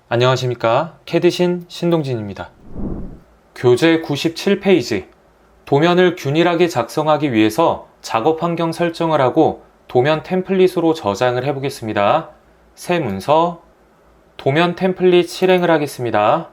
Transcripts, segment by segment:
안녕하십니까. 캐드신 신동진입니다. 교재 97페이지. 도면을 균일하게 작성하기 위해서 작업 환경 설정을 하고 도면 템플릿으로 저장을 해보겠습니다. 새 문서, 도면 템플릿 실행을 하겠습니다.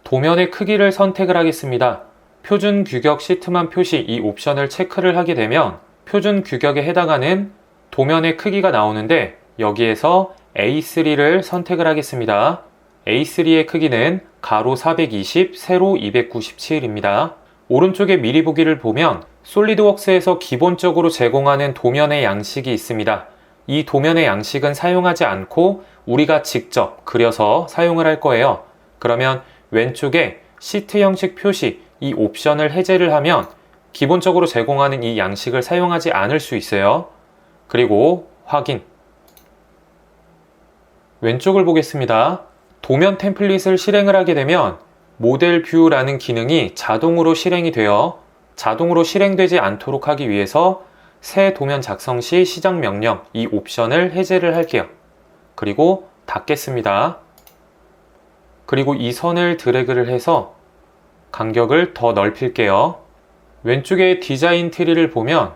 도면의 크기를 선택을 하겠습니다. 표준 규격 시트만 표시 이 옵션을 체크를 하게 되면 표준 규격에 해당하는 도면의 크기가 나오는데 여기에서 A3를 선택을 하겠습니다. A3의 크기는 가로 420, 세로 297입니다. 오른쪽에 미리 보기를 보면 솔리드웍스에서 기본적으로 제공하는 도면의 양식이 있습니다. 이 도면의 양식은 사용하지 않고 우리가 직접 그려서 사용을 할 거예요. 그러면 왼쪽에 시트 형식 표시 이 옵션을 해제를 하면 기본적으로 제공하는 이 양식을 사용하지 않을 수 있어요. 그리고 확인. 왼쪽을 보겠습니다. 도면 템플릿을 실행을 하게 되면 모델 뷰라는 기능이 자동으로 실행이 되어 자동으로 실행되지 않도록 하기 위해서 새 도면 작성 시 시작 명령 이 옵션을 해제를 할게요. 그리고 닫겠습니다. 그리고 이 선을 드래그를 해서 간격을 더 넓힐게요. 왼쪽에 디자인 트리를 보면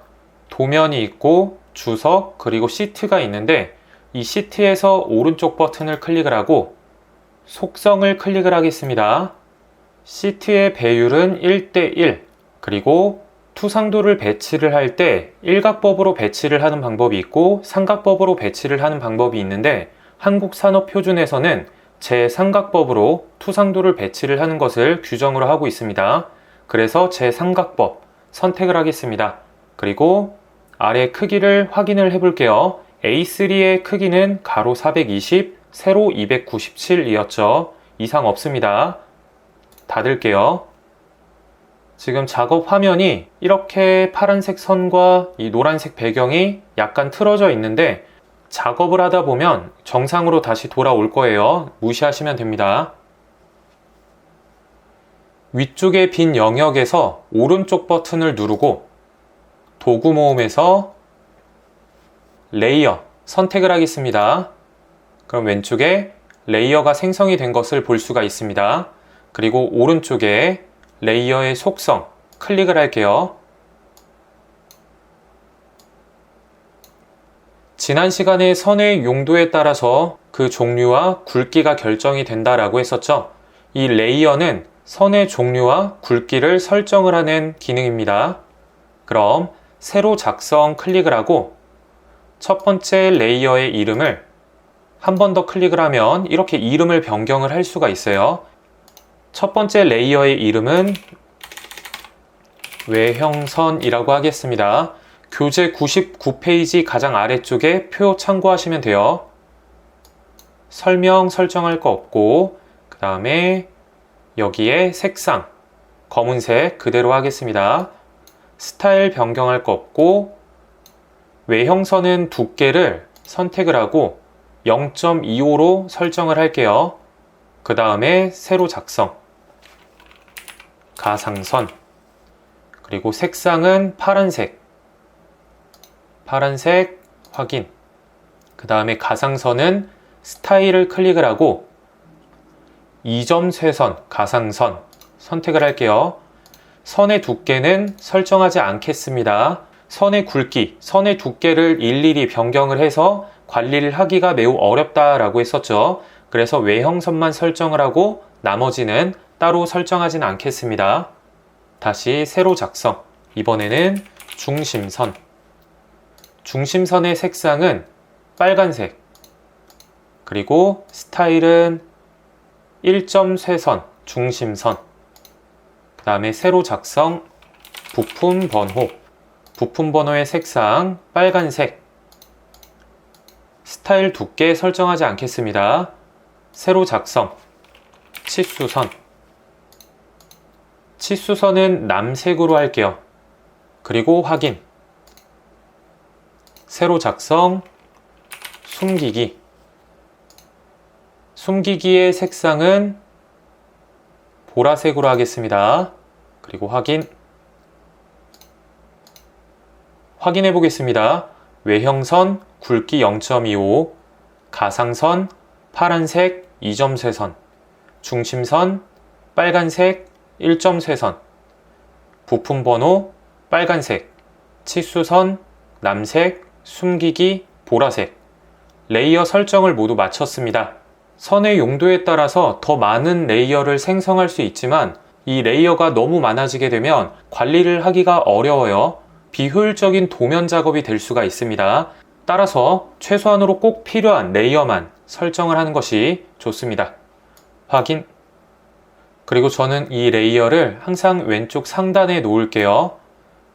도면이 있고 주석 그리고 시트가 있는데 이 시트에서 오른쪽 버튼을 클릭을 하고 속성을 클릭을 하겠습니다. 시트의 배율은 1:1 그리고 투상도를 배치를 할 때 일각법으로 배치를 하는 방법이 있고 삼각법으로 배치를 하는 방법이 있는데 한국산업표준에서는 제삼각법으로 투상도를 배치를 하는 것을 규정으로 하고 있습니다. 그래서 제삼각법 선택을 하겠습니다. 그리고 아래 크기를 확인을 해 볼게요. A3의 크기는 가로 420, 세로 297이었죠. 이상 없습니다. 닫을게요. 지금 작업 화면이 이렇게 파란색 선과 이 노란색 배경이 약간 틀어져 있는데 작업을 하다 보면 정상으로 다시 돌아올 거예요. 무시하시면 됩니다. 위쪽의 빈 영역에서 오른쪽 버튼을 누르고 도구 모음에서 레이어 선택을 하겠습니다. 그럼 왼쪽에 레이어가 생성이 된 것을 볼 수가 있습니다. 그리고 오른쪽에 레이어의 속성 클릭을 할게요. 지난 시간에 선의 용도에 따라서 그 종류와 굵기가 결정이 된다라고 했었죠. 이 레이어는 선의 종류와 굵기를 설정을 하는 기능입니다. 그럼 새로 작성 클릭을 하고 첫 번째 레이어의 이름을 한 번 더 클릭을 하면 이렇게 이름을 변경을 할 수가 있어요. 첫 번째 레이어의 이름은 외형선이라고 하겠습니다. 교재 99페이지 가장 아래쪽에 표 참고하시면 돼요. 설명 설정할 거 없고 그 다음에 여기에 색상 검은색 그대로 하겠습니다. 스타일 변경할 거 없고 외형선은 두께를 선택을 하고 0.25로 설정을 할게요. 그 다음에 새로 작성 가상선 그리고 색상은 파란색 확인 그 다음에 가상선은 스타일을 클릭을 하고 2점 쇄선 가상선 선택을 할게요. 선의 두께는 설정하지 않겠습니다. 선의 굵기, 선의 두께를 일일이 변경을 해서 관리를 하기가 매우 어렵다라고 했었죠. 그래서 외형선만 설정을 하고 나머지는 따로 설정하진 않겠습니다. 다시 새로 작성. 이번에는 중심선. 중심선의 색상은 빨간색. 그리고 스타일은 1점 쇄선, 중심선. 그 다음에 새로 작성, 부품 번호. 부품 번호의 색상 빨간색. 스타일 두께 설정하지 않겠습니다. 새로 작성 치수선. 치수선은 남색으로 할게요. 그리고 확인. 새로 작성 숨기기. 숨기기의 색상은 보라색으로 하겠습니다. 그리고 확인. 확인해 보겠습니다. 외형선 굵기 0.25, 가상선 파란색 2점 쇄선, 중심선 빨간색 1점 쇄선, 부품 번호 빨간색, 치수선 남색, 숨기기 보라색, 레이어 설정을 모두 마쳤습니다. 선의 용도에 따라서 더 많은 레이어를 생성할 수 있지만 이 레이어가 너무 많아지게 되면 관리를 하기가 어려워요. 비효율적인 도면 작업이 될 수가 있습니다. 따라서 최소한으로 꼭 필요한 레이어만 설정을 하는 것이 좋습니다. 확인. 그리고 저는 이 레이어를 항상 왼쪽 상단에 놓을게요.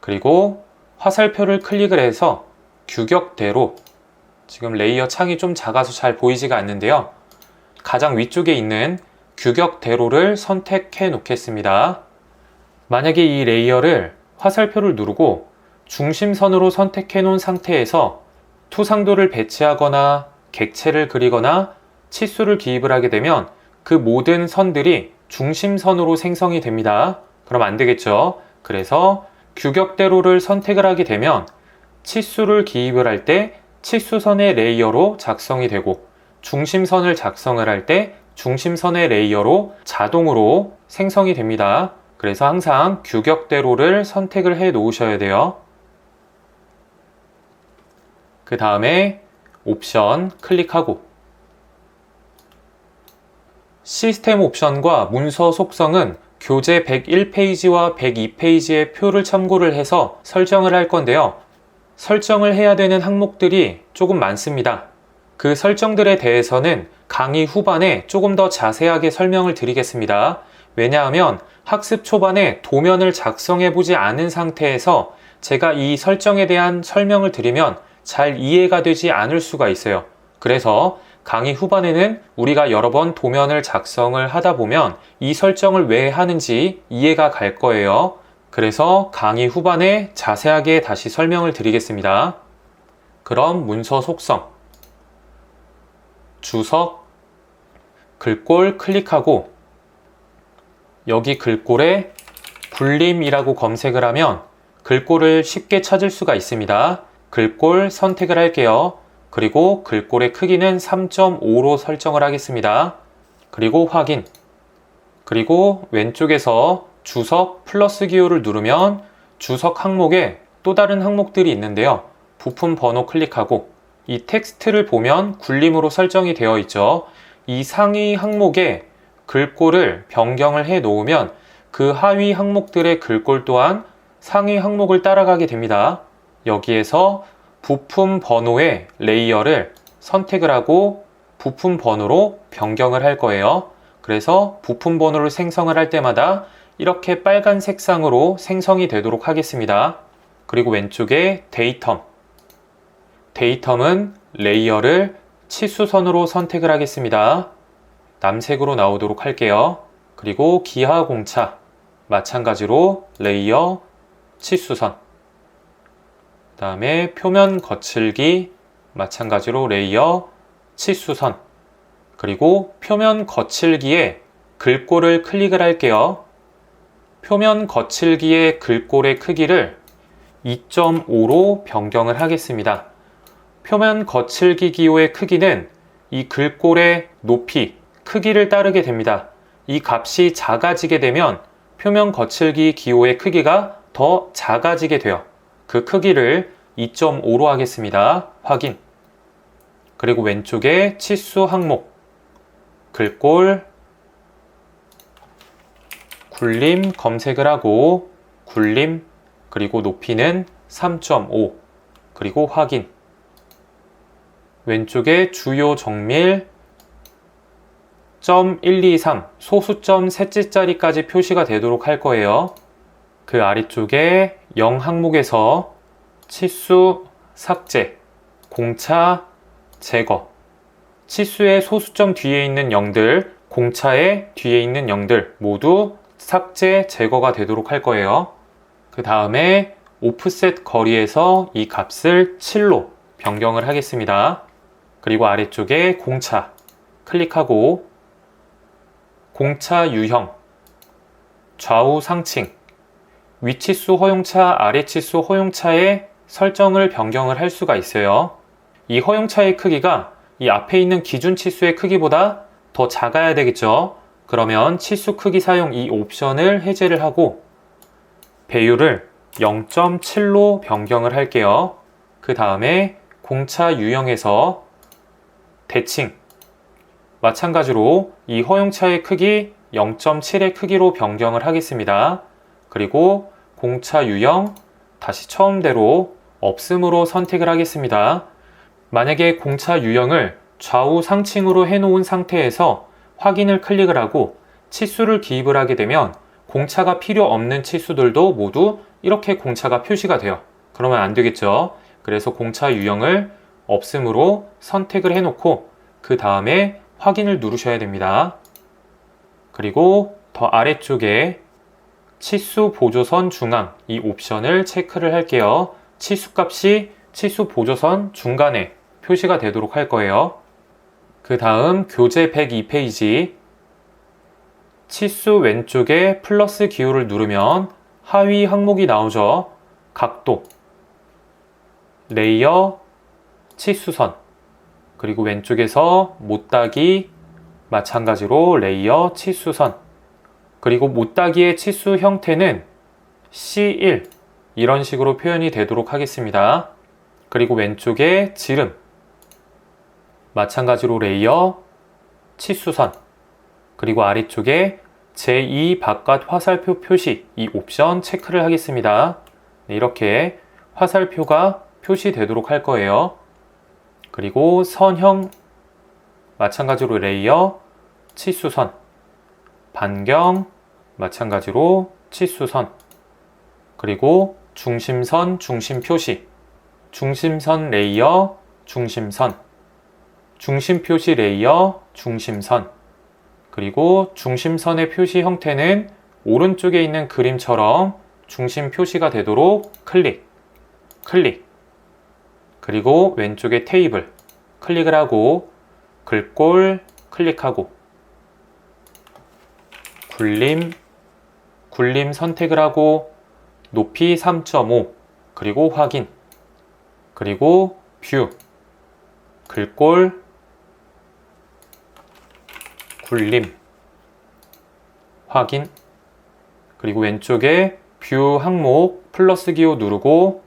그리고 화살표를 클릭을 해서 규격대로, 지금 레이어 창이 좀 작아서 잘 보이지가 않는데요. 가장 위쪽에 있는 규격대로를 선택해 놓겠습니다. 만약에 이 레이어를 화살표를 누르고 중심선으로 선택해 놓은 상태에서 투상도를 배치하거나 객체를 그리거나 치수를 기입을 하게 되면 그 모든 선들이 중심선으로 생성이 됩니다. 그럼 안 되겠죠? 그래서 규격대로를 선택을 하게 되면 치수를 기입을 할 때 치수선의 레이어로 작성이 되고, 중심선을 작성을 할 때 중심선의 레이어로 자동으로 생성이 됩니다. 그래서 항상 규격대로를 선택을 해 놓으셔야 돼요. 그 다음에 옵션 클릭하고 시스템 옵션과 문서 속성은 교재 101페이지와 102페이지의 표를 참고를 해서 설정을 할 건데요. 설정을 해야 되는 항목들이 조금 많습니다. 그 설정들에 대해서는 강의 후반에 조금 더 자세하게 설명을 드리겠습니다. 왜냐하면 학습 초반에 도면을 작성해 보지 않은 상태에서 제가 이 설정에 대한 설명을 드리면 잘 이해가 되지 않을 수가 있어요. 그래서 강의 후반에는 우리가 여러 번 도면을 작성을 하다 보면 이 설정을 왜 하는지 이해가 갈 거예요. 그래서 강의 후반에 자세하게 다시 설명을 드리겠습니다. 그럼 문서 속성, 주석, 글꼴 클릭하고 여기 글꼴에 굴림이라고 검색을 하면 글꼴을 쉽게 찾을 수가 있습니다. 글꼴 선택을 할게요. 그리고 글꼴의 크기는 3.5로 설정을 하겠습니다. 그리고 확인. 그리고 왼쪽에서 주석 플러스 기호를 누르면 주석 항목에 또 다른 항목들이 있는데요. 부품 번호 클릭하고 이 텍스트를 보면 굴림으로 설정이 되어 있죠. 이 상위 항목에 글꼴을 변경을 해 놓으면 그 하위 항목들의 글꼴 또한 상위 항목을 따라가게 됩니다. 여기에서 부품 번호의 레이어를 선택을 하고 부품 번호로 변경을 할 거예요. 그래서 부품 번호를 생성을 할 때마다 이렇게 빨간 색상으로 생성이 되도록 하겠습니다. 그리고 왼쪽에 데이텀. 데이텀은 레이어를 치수선으로 선택을 하겠습니다. 남색으로 나오도록 할게요. 그리고 기하 공차. 마찬가지로 레이어, 치수선. 그 다음에 표면 거칠기, 마찬가지로 레이어, 치수선. 그리고 표면 거칠기에 글꼴을 클릭을 할게요. 표면 거칠기의 글꼴의 크기를 2.5로 변경을 하겠습니다. 표면 거칠기 기호의 크기는 이 글꼴의 높이, 크기를 따르게 됩니다. 이 값이 작아지게 되면 표면 거칠기 기호의 크기가 더 작아지게 돼요. 그 크기를 2.5로 하겠습니다. 확인. 그리고 왼쪽에 치수 항목, 글꼴, 굴림 검색을 하고 굴림, 그리고 높이는 3.5, 그리고 확인. 왼쪽에 주요 정밀, .123 소수점 셋째짜리까지 표시가 되도록 할 거예요. 그 아래쪽에 0 항목에서 치수 삭제, 공차 제거, 치수의 소수점 뒤에 있는 0들, 공차의 뒤에 있는 0들 모두 삭제 제거가 되도록 할 거예요. 그 다음에 오프셋 거리에서 이 값을 7로 변경을 하겠습니다. 그리고 아래쪽에 공차 클릭하고 공차 유형, 좌우 상층, 위치수 허용차, 아래치수 허용차의 설정을 변경을 할 수가 있어요. 이 허용차의 크기가 이 앞에 있는 기준 치수의 크기보다 더 작아야 되겠죠. 그러면 치수 크기 사용 이 옵션을 해제를 하고 배율을 0.7로 변경을 할게요. 그 다음에 공차 유형에서 대칭 마찬가지로 이 허용차의 크기 0.7의 크기로 변경을 하겠습니다. 그리고 공차 유형 다시 처음대로 없음으로 선택을 하겠습니다. 만약에 공차 유형을 좌우 상층으로 해놓은 상태에서 확인을 클릭을 하고 치수를 기입을 하게 되면 공차가 필요 없는 치수들도 모두 이렇게 공차가 표시가 돼요. 그러면 안 되겠죠. 그래서 공차 유형을 없음으로 선택을 해놓고 그 다음에 확인을 누르셔야 됩니다. 그리고 더 아래쪽에 치수 보조선 중앙 이 옵션을 체크를 할게요. 치수 값이 치수 보조선 중간에 표시가 되도록 할 거예요. 그 다음 교재 102페이지 치수 왼쪽에 플러스 기호를 누르면 하위 항목이 나오죠. 각도, 레이어, 치수선, 그리고 왼쪽에서 못따기, 마찬가지로 레이어, 치수선, 그리고 못따기의 치수 형태는 C1 이런 식으로 표현이 되도록 하겠습니다. 그리고 왼쪽에 지름, 마찬가지로 레이어, 치수선, 그리고 아래쪽에 제2 바깥 화살표 표시 이 옵션 체크를 하겠습니다. 이렇게 화살표가 표시되도록 할 거예요. 그리고 선형, 마찬가지로 레이어, 치수선, 반경, 마찬가지로 치수선, 그리고 중심선, 중심 표시, 중심선 레이어, 중심선, 중심 표시 레이어, 중심선, 그리고 중심선의 표시 형태는 오른쪽에 있는 그림처럼 중심 표시가 되도록 클릭, 클릭, 그리고 왼쪽에 테이블 클릭을 하고 글꼴 클릭하고 굴림 선택을 하고 높이 3.5 그리고 확인, 그리고 뷰, 글꼴, 굴림, 확인, 그리고 왼쪽에 뷰 항목 플러스 기호 누르고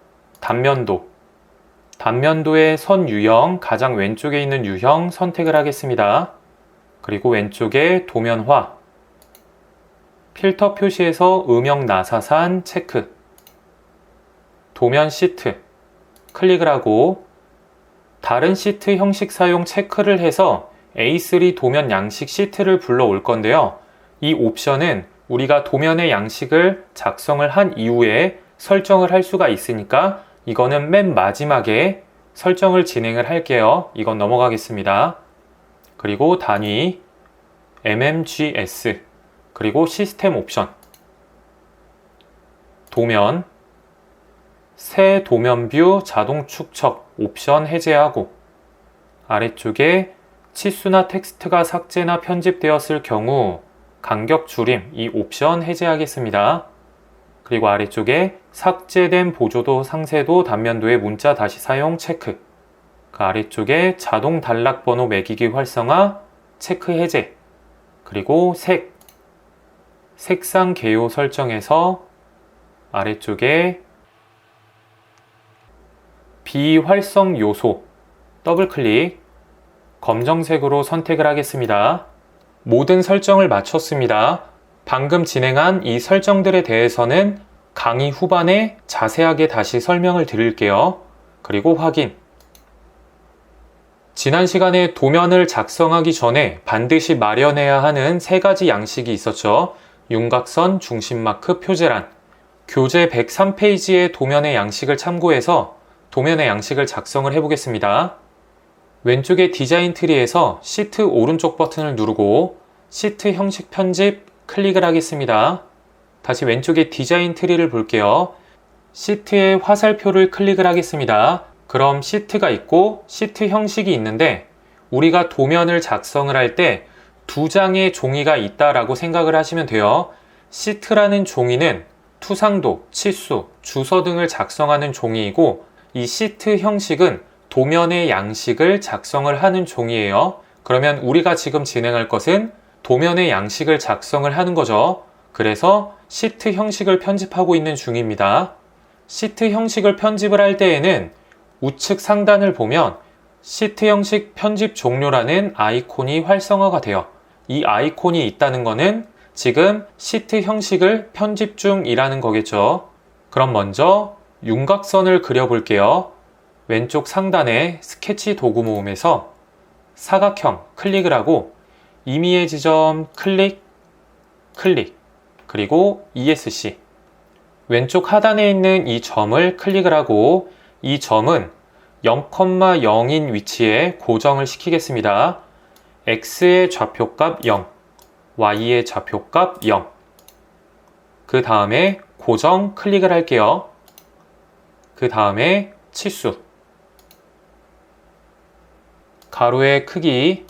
단면도의 선 유형 가장 왼쪽에 있는 유형 선택을 하겠습니다. 그리고 왼쪽에 도면화, 필터 표시에서 음영 나사산 체크, 도면 시트 클릭을 하고 다른 시트 형식 사용 체크를 해서 A3 도면 양식 시트를 불러올 건데요. 이 옵션은 우리가 도면의 양식을 작성을 한 이후에 설정을 할 수가 있으니까 이거는 맨 마지막에 설정을 진행을 할게요. 이건 넘어가겠습니다. 그리고 단위, MMGS, 그리고 시스템 옵션, 도면, 새 도면 뷰 자동 축척 옵션 해제하고 아래쪽에 치수나 텍스트가 삭제나 편집되었을 경우 간격 줄임 이 옵션 해제하겠습니다. 그리고 아래쪽에 삭제된 보조도 상세도 단면도의 문자 다시 사용 체크, 그 아래쪽에 자동 단락 번호 매기기 활성화 체크 해제, 그리고 색상 개요 설정에서 아래쪽에 비활성 요소 더블 클릭 검정색으로 선택을 하겠습니다. 모든 설정을 마쳤습니다. 방금 진행한 이 설정들에 대해서는 강의 후반에 자세하게 다시 설명을 드릴게요. 그리고 확인. 지난 시간에 도면을 작성하기 전에 반드시 마련해야 하는 세 가지 양식이 있었죠. 윤곽선, 중심마크, 표제란. 교재 103페이지의 도면의 양식을 참고해서 도면의 양식을 작성을 해보겠습니다. 왼쪽에 디자인 트리에서 시트 오른쪽 버튼을 누르고 시트 형식 편집 클릭을 하겠습니다. 다시 왼쪽에 디자인 트리를 볼게요. 시트의 화살표를 클릭을 하겠습니다. 그럼 시트가 있고 시트 형식이 있는데 우리가 도면을 작성을 할 때 두 장의 종이가 있다라고 생각을 하시면 돼요. 시트라는 종이는 투상도, 치수, 주소 등을 작성하는 종이이고 이 시트 형식은 도면의 양식을 작성을 하는 종이에요. 그러면 우리가 지금 진행할 것은 도면의 양식을 작성을 하는 거죠. 그래서 시트 형식을 편집하고 있는 중입니다. 시트 형식을 편집을 할 때에는 우측 상단을 보면 시트 형식 편집 종료라는 아이콘이 활성화가 돼요. 이 아이콘이 있다는 거는 지금 시트 형식을 편집 중이라는 거겠죠. 그럼 먼저 윤곽선을 그려볼게요. 왼쪽 상단에 스케치 도구 모음에서 사각형 클릭을 하고 임의의 지점 클릭, 클릭, 그리고 ESC. 왼쪽 하단에 있는 이 점을 클릭을 하고 이 점은 0,0인 위치에 고정을 시키겠습니다. X의 좌표값 0, Y의 좌표값 0. 그 다음에 고정 클릭을 할게요. 그 다음에 치수. 가로의 크기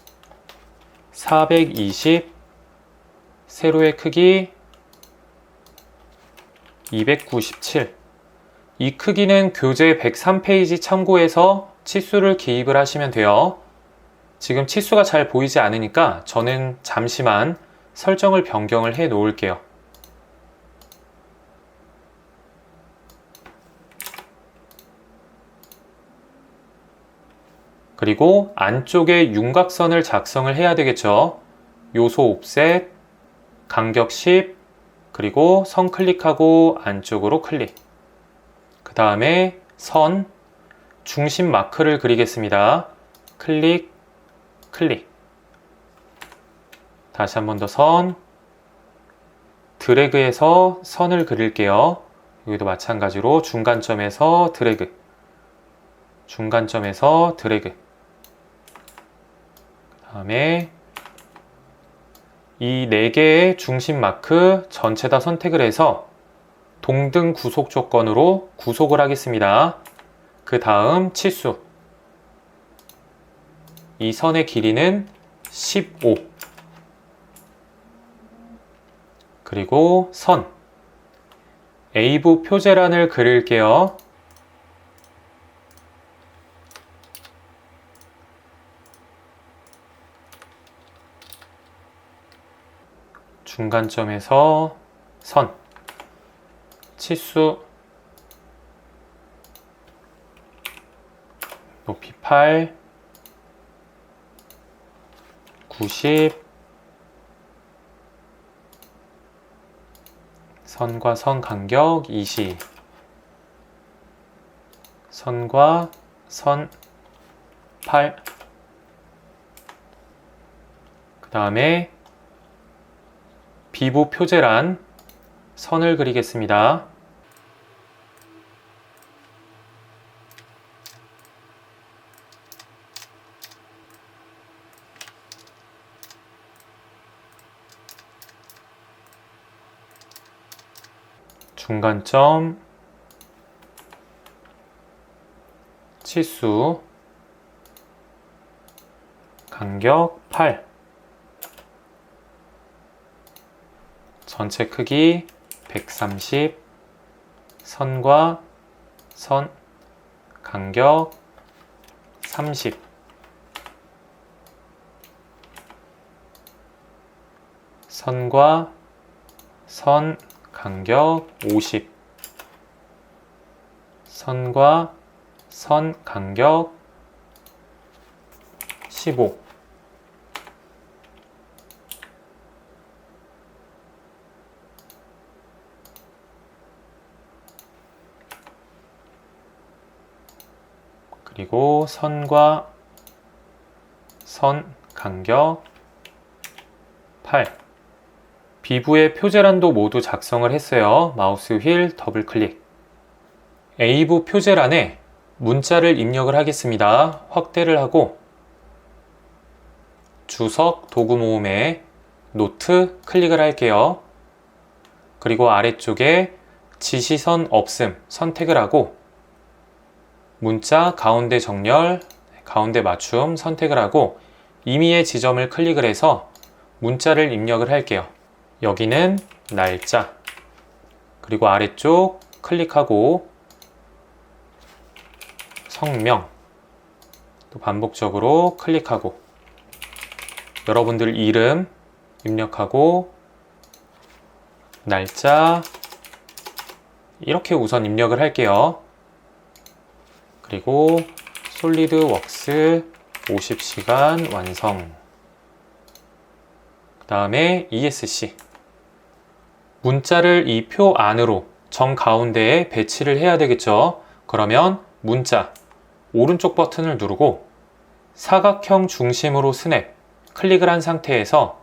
420, 세로의 크기 297. 이 크기는 교재 103페이지 참고해서 치수를 기입을 하시면 돼요. 지금 치수가 잘 보이지 않으니까 저는 잠시만 설정을 변경을 해 놓을게요. 그리고 안쪽에 윤곽선을 작성을 해야 되겠죠. 요소 옵셋, 간격 10, 그리고 선 클릭하고 안쪽으로 클릭. 그 다음에 선, 중심 마크를 그리겠습니다. 클릭, 클릭. 다시 한 번 더 선, 드래그해서 선을 그릴게요. 여기도 마찬가지로 중간점에서 드래그, 중간점에서 드래그. 그 다음에 이 4개의 중심 마크 전체 다 선택을 해서 동등 구속 조건으로 구속을 하겠습니다. 그 다음 치수. 이 선의 길이는 15. 그리고 선. A부 표제란을 그릴게요. 중간점에서 선, 치수, 높이 8, 90, 선과 선 간격 20, 선과 선 8, 그 다음에 B부 표제란 선을 그리겠습니다. 중간점, 치수, 간격 8, 전체 크기 130, 선과 선, 간격 30, 선과 선, 간격 50, 선과 선 간격 15. 그리고 선과 선 간격 8. B부의 표제란도 모두 작성을 했어요. 마우스 휠 더블 클릭. A부 표제란에 문자를 입력을 하겠습니다. 확대를 하고 주석 도구 모음에 노트 클릭을 할게요. 그리고 아래쪽에 지시선 없음 선택을 하고 문자 가운데 정렬, 가운데 맞춤 선택을 하고 임의의 지점을 클릭을 해서 문자를 입력을 할게요. 여기는 날짜, 그리고 아래쪽 클릭하고 성명, 또 반복적으로 클릭하고 여러분들 이름 입력하고 날짜 이렇게 우선 입력을 할게요. 그리고 솔리드웍스 50시간 완성. 그 다음에 ESC. 문자를 이 표 안으로 정 가운데에 배치를 해야 되겠죠. 그러면 문자 오른쪽 버튼을 누르고 사각형 중심으로 스냅 클릭을 한 상태에서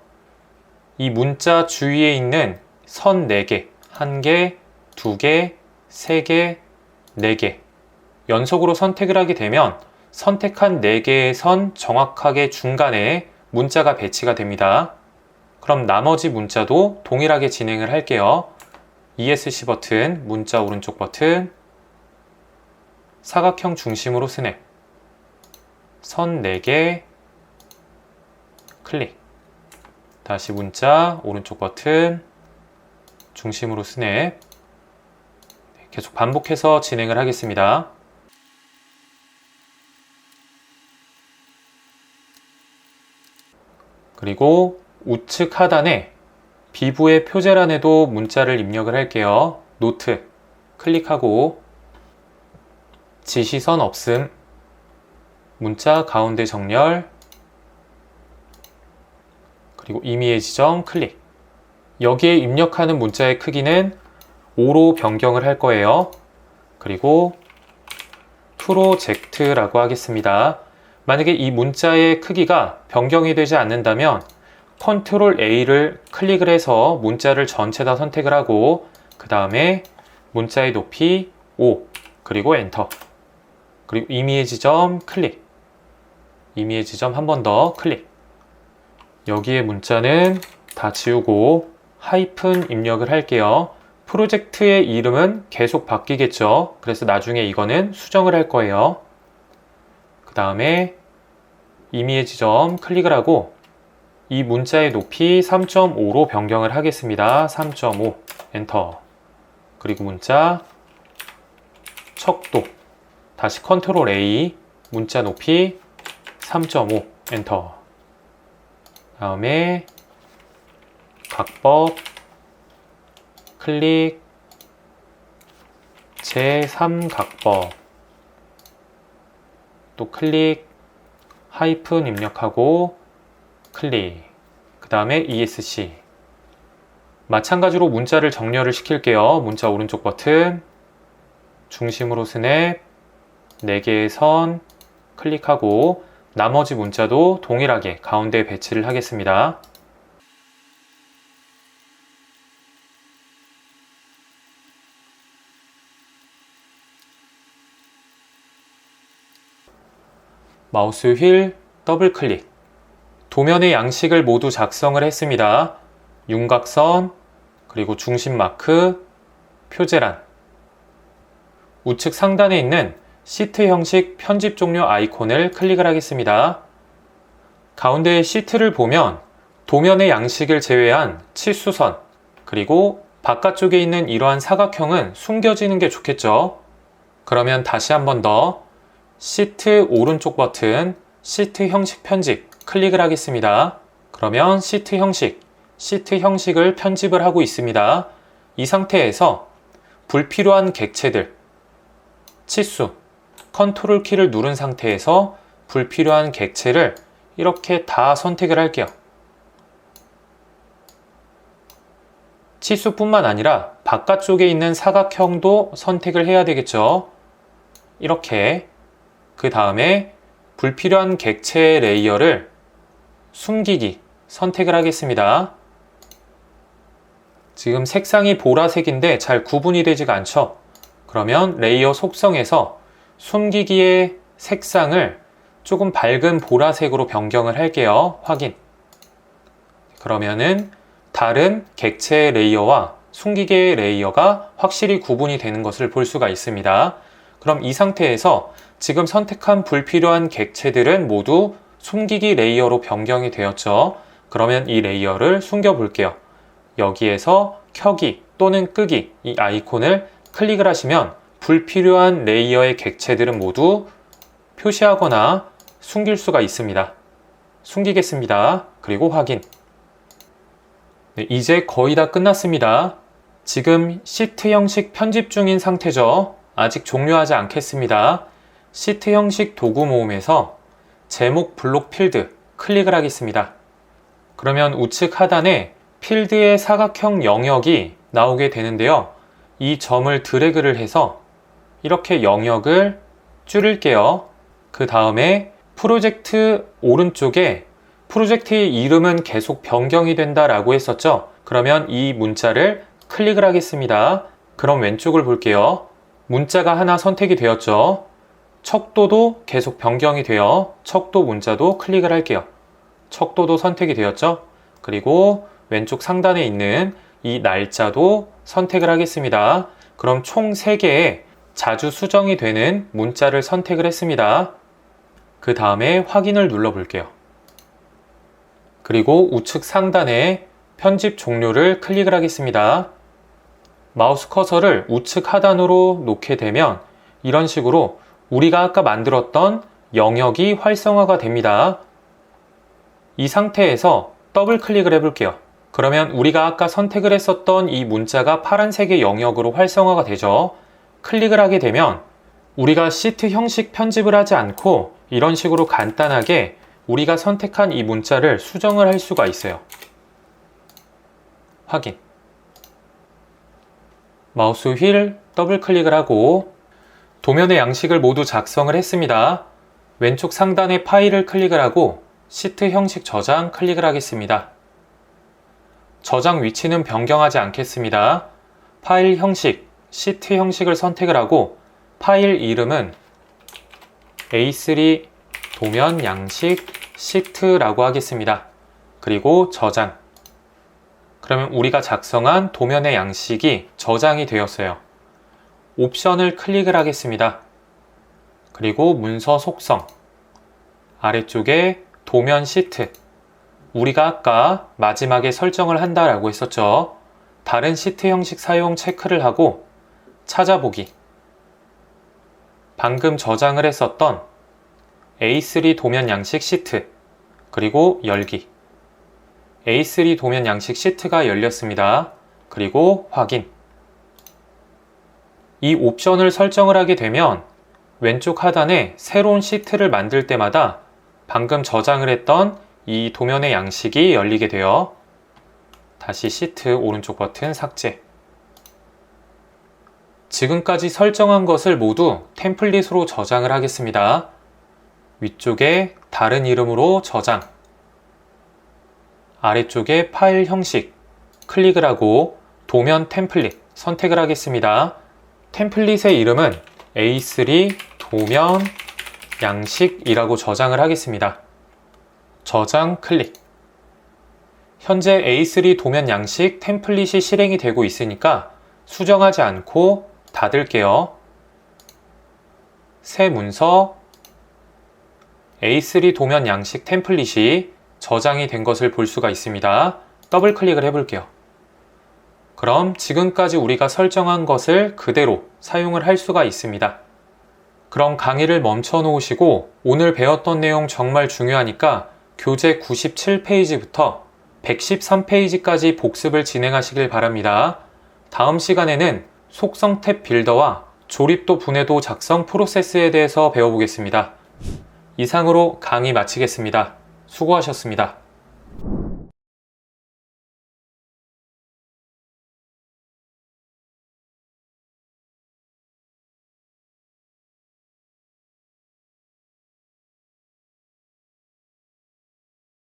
이 문자 주위에 있는 선 4개, 1개, 2개, 3개, 4개 연속으로 선택을 하게 되면 선택한 4개의 선 정확하게 중간에 문자가 배치가 됩니다. 그럼 나머지 문자도 동일하게 진행을 할게요. ESC 버튼, 문자 오른쪽 버튼, 사각형 중심으로 스냅, 선 4개, 클릭, 다시 문자 오른쪽 버튼, 중심으로 스냅. 계속 반복해서 진행을 하겠습니다. 그리고 우측 하단에 비부의 표제란에도 문자를 입력을 할게요. 노트 클릭하고 지시선 없음, 문자 가운데 정렬, 그리고 임의의 지정 클릭. 여기에 입력하는 문자의 크기는 5로 변경을 할 거예요. 그리고 프로젝트라고 하겠습니다. 만약에 이 문자의 크기가 변경이 되지 않는다면 컨트롤 A를 클릭을 해서 문자를 전체 다 선택을 하고 그 다음에 문자의 높이 5 그리고 엔터, 그리고 임의의 지점 클릭, 임의의 지점 한 번 더 클릭. 여기에 문자는 다 지우고 하이픈 입력을 할게요. 프로젝트의 이름은 계속 바뀌겠죠. 그래서 나중에 이거는 수정을 할 거예요. 그 다음에 임의의 지점 클릭을 하고 이 문자의 높이 3.5로 변경을 하겠습니다. 3.5 엔터. 그리고 문자 척도 다시 컨트롤 A, 문자 높이 3.5 엔터. 다음에 각법 클릭, 제3각법 또 클릭, 하이픈 입력하고 클릭, 그 다음에 ESC. 마찬가지로 문자를 정렬을 시킬게요. 문자 오른쪽 버튼, 중심으로 스냅, 4개의 선 클릭하고 나머지 문자도 동일하게 가운데에 배치를 하겠습니다. 마우스 휠 더블 클릭. 도면의 양식을 모두 작성을 했습니다. 윤곽선, 그리고 중심 마크, 표제란. 우측 상단에 있는 시트 형식 편집 종료 아이콘을 클릭을 하겠습니다. 가운데 시트를 보면 도면의 양식을 제외한 치수선, 그리고 바깥쪽에 있는 이러한 사각형은 숨겨지는 게 좋겠죠. 그러면 다시 한 번 더 시트 오른쪽 버튼, 시트 형식 편집 클릭을 하겠습니다. 그러면 시트 형식을 편집을 하고 있습니다. 이 상태에서 불필요한 객체들, 치수, 컨트롤 키를 누른 상태에서 불필요한 객체를 이렇게 다 선택을 할게요. 치수뿐만 아니라 바깥쪽에 있는 사각형도 선택을 해야 되겠죠. 이렇게. 그 다음에 불필요한 객체 레이어를 숨기기 선택을 하겠습니다. 지금 색상이 보라색인데 잘 구분이 되지가 않죠. 그러면 레이어 속성에서 숨기기의 색상을 조금 밝은 보라색으로 변경을 할게요. 확인. 그러면은 다른 객체 레이어와 숨기기의 레이어가 확실히 구분이 되는 것을 볼 수가 있습니다. 그럼 이 상태에서 지금 선택한 불필요한 객체들은 모두 숨기기 레이어로 변경이 되었죠. 그러면 이 레이어를 숨겨 볼게요. 여기에서 켜기 또는 끄기 이 아이콘을 클릭을 하시면 불필요한 레이어의 객체들은 모두 표시하거나 숨길 수가 있습니다. 숨기겠습니다. 그리고 확인. 네, 이제 거의 다 끝났습니다. 지금 시트 형식 편집 중인 상태죠. 아직 종료하지 않겠습니다. 시트 형식 도구 모음에서 제목 블록 필드 클릭을 하겠습니다. 그러면 우측 하단에 필드의 사각형 영역이 나오게 되는데요. 이 점을 드래그를 해서 이렇게 영역을 줄일게요. 그 다음에 프로젝트 오른쪽에 프로젝트의 이름은 계속 변경이 된다라고 했었죠. 그러면 이 문자를 클릭을 하겠습니다. 그럼 왼쪽을 볼게요. 문자가 하나 선택이 되었죠. 척도도 계속 변경이 되어 척도 문자도 클릭을 할게요. 척도도 선택이 되었죠. 그리고 왼쪽 상단에 있는 이 날짜도 선택을 하겠습니다. 그럼 총 3개의 자주 수정이 되는 문자를 선택을 했습니다. 그 다음에 확인을 눌러 볼게요. 그리고 우측 상단에 편집 종료를 클릭을 하겠습니다. 마우스 커서를 우측 하단으로 놓게 되면 이런 식으로 우리가 아까 만들었던 영역이 활성화가 됩니다. 이 상태에서 더블 클릭을 해볼게요. 그러면 우리가 아까 선택을 했었던 이 문자가 파란색의 영역으로 활성화가 되죠. 클릭을 하게 되면 우리가 시트 형식 편집을 하지 않고 이런 식으로 간단하게 우리가 선택한 이 문자를 수정을 할 수가 있어요. 확인. 마우스 휠 더블 클릭을 하고 도면의 양식을 모두 작성을 했습니다. 왼쪽 상단에 파일을 클릭을 하고 시트 형식 저장 클릭을 하겠습니다. 저장 위치는 변경하지 않겠습니다. 파일 형식, 시트 형식을 선택을 하고 파일 이름은 A3 도면 양식 시트라고 하겠습니다. 그리고 저장. 그러면 우리가 작성한 도면의 양식이 저장이 되었어요. 옵션을 클릭을 하겠습니다. 그리고 문서 속성. 아래쪽에 도면 시트. 우리가 아까 마지막에 설정을 한다라고 했었죠. 다른 시트 형식 사용 체크를 하고 찾아보기. 방금 저장을 했었던 A3 도면 양식 시트. 그리고 열기. A3 도면 양식 시트가 열렸습니다. 그리고 확인. 이 옵션을 설정을 하게 되면 왼쪽 하단에 새로운 시트를 만들 때마다 방금 저장을 했던 이 도면의 양식이 열리게 되어 다시 시트 오른쪽 버튼 삭제. 지금까지 설정한 것을 모두 템플릿으로 저장을 하겠습니다. 위쪽에 다른 이름으로 저장. 아래쪽에 파일 형식 클릭을 하고 도면 템플릿 선택을 하겠습니다. 템플릿의 이름은 A3 도면 양식이라고 저장을 하겠습니다. 저장 클릭. 현재 A3 도면 양식 템플릿이 실행이 되고 있으니까 수정하지 않고 닫을게요. 새 문서 A3 도면 양식 템플릿이 저장이 된 것을 볼 수가 있습니다. 더블 클릭을 해볼게요. 그럼 지금까지 우리가 설정한 것을 그대로 사용을 할 수가 있습니다. 그럼 강의를 멈춰 놓으시고 오늘 배웠던 내용 정말 중요하니까 교재 97페이지부터 113페이지까지 복습을 진행하시길 바랍니다. 다음 시간에는 속성 탭 빌더와 조립도 분해도 작성 프로세스에 대해서 배워보겠습니다. 이상으로 강의 마치겠습니다. 수고하셨습니다.